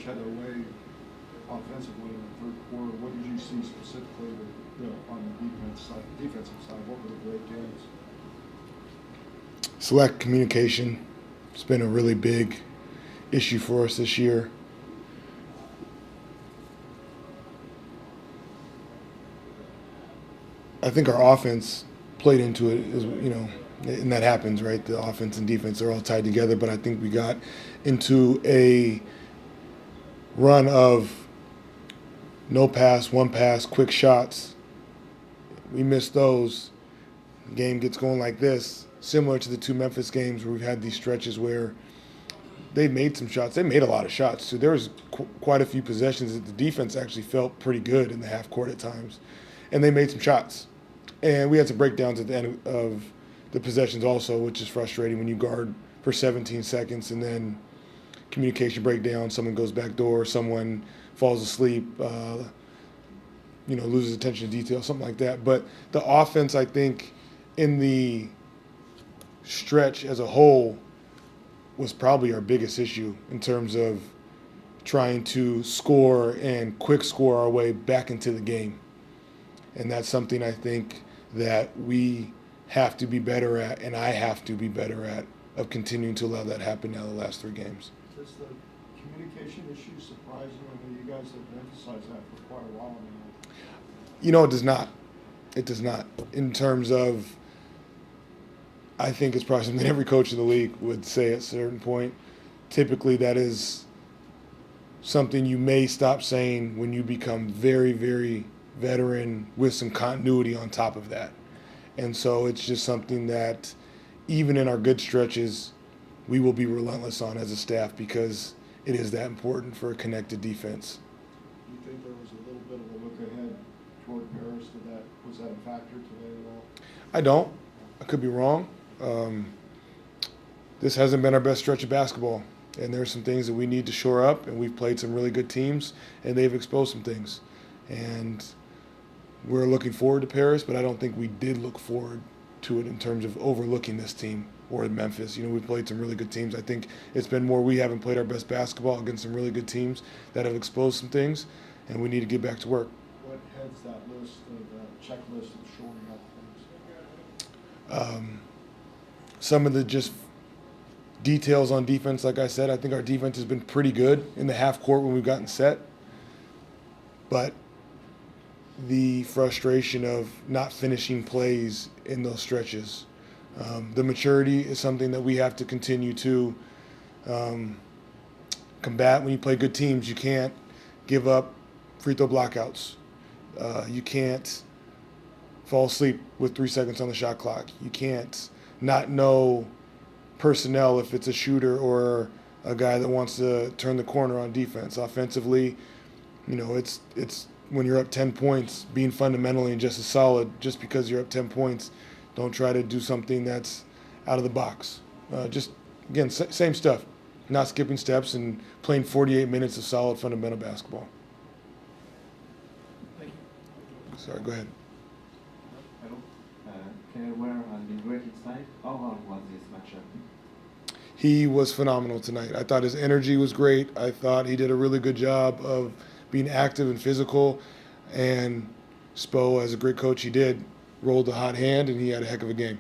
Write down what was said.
headed away offensively in the third quarter. What did you see specifically on the defensive side? What were the breakdowns? Select communication. It's been a really big issue for us this year. I think our offense played into it, and that happens, right? The offense and defense are all tied together, but I think we got into a run of no pass, one pass, quick shots. We missed those. The game gets going like this, similar to the two Memphis games where we've had these stretches where they made some shots. They made a lot of shots. So there was quite a few possessions that the defense actually felt pretty good in the half court at times. And they made some shots. And we had some breakdowns at the end of the possessions also, which is frustrating when you guard for 17 seconds and then communication breakdown, someone goes back door, someone falls asleep, loses attention to detail, something like that. But the offense, I think, in the stretch as a whole was probably our biggest issue in terms of trying to score and quick score our way back into the game. And that's something I think that we have to be better at, and I have to be better at, of continuing to allow that happen now the last three games. Does the communication issue surprise you? I mean, you guys have emphasized that for quite a while now. It does not. It does not. In terms of, I think it's probably something every coach in the league would say at a certain point. Typically, that is something you may stop saying when you become very, very veteran with some continuity on top of that. And so it's just something that even in our good stretches, we will be relentless on as a staff because it is that important for a connected defense. Do you think there was a little bit of a look ahead toward Paris? Was that a factor today at all? I don't. I could be wrong. This hasn't been our best stretch of basketball, and there's some things that we need to shore up, and we've played some really good teams, and they've exposed some things. And we're looking forward to Paris, but I don't think we did look forward to it in terms of overlooking this team or Memphis. We've played some really good teams. I think it's been more we haven't played our best basketball against some really good teams that have exposed some things, and we need to get back to work. What heads that list, the checklist of shoring up things? Some of the just details on defense, like I said, I think our defense has been pretty good in the half court when we've gotten set. But the frustration of not finishing plays in those stretches. The maturity is something that we have to continue to combat. When you play good teams, you can't give up free throw blockouts. You can't fall asleep with 3 seconds on the shot clock. You can't not know personnel if it's a shooter or a guy that wants to turn the corner on defense. Offensively, it's when you're up 10 points, being fundamentally and just as solid. Just because you're up 10 points, don't try to do something that's out of the box. Again, same stuff. Not skipping steps and playing 48 minutes of solid fundamental basketball. Thank you. Sorry, go ahead. Where has been great inside. How hard was this matchup? He was phenomenal tonight. I thought his energy was great. I thought he did a really good job of being active and physical. And Spo, as a great coach he did, rolled the hot hand, and he had a heck of a game.